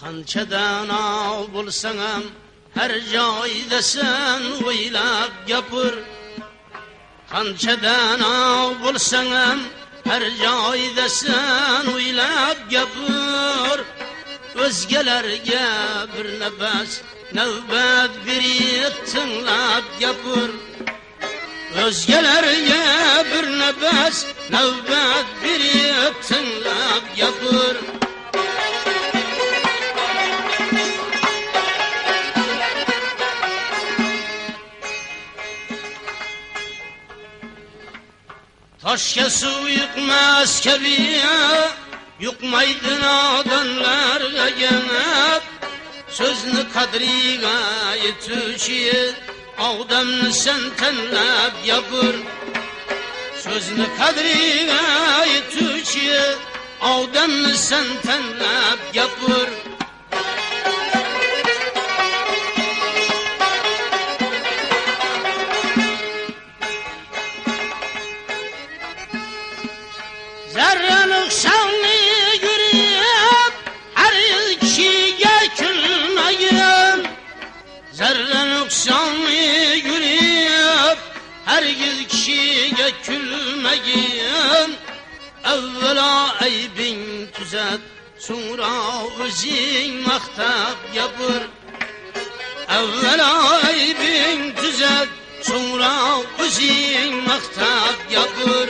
Qanchadan av bo'lsang ham har joyda sen o'ylab gapir. Qanchadan av bo'lsang ham har joyda sen o'ylab gapir. O'zgalarga bir nafas navbat berib tinglab gapir. O'zgalarga bir nafas navbat berib tinglab gapir. Toshga suv yuqmas kabi yuqmaydi nodonlarga gap. So'zni qadriga yetuvchi odamni sen tanlab gapir. So'zni qadriga yetuvchi odamni sen tanlab gapir. Zarra nuqsonni görüp her kishiga kulmagan. Zarra nuqsonni görüp her kishiga kulmagan. Avvalo aybing tuzat, so'ngra o'zing maqtab gapir. Avvalo aybing tuzat, so'ngra o'zing maqtab gapir.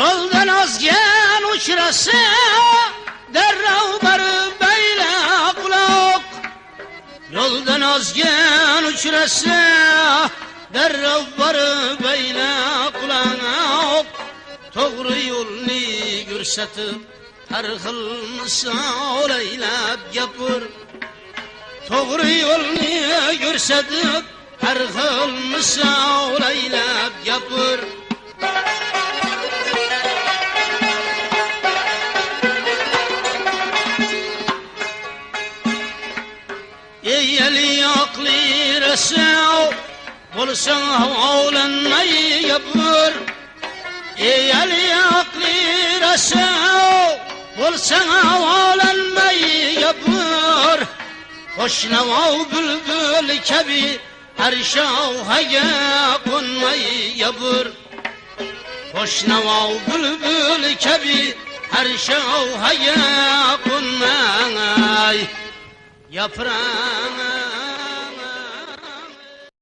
Yoldan ozgan uchrasa darrov borib bayla quloq. Yoldan ozgan uchrasa darrov borib bayla quloq. To'g'ri yo'lni ko'rsatib har xil misol aylab gapir. To'g'ri yo'lni ko'rsatib har xil misol aylab gapir. Ey eli aklı resav bo'lsang havolanmay gapir. Ey eli aklı resav bo'lsang havolanmay gapir. Qo'shnavo bulbul kabi har shovhaga qo'nmay gapir. Qo'shnavo bulbul kabi har shovhaga qo'nmay gapir.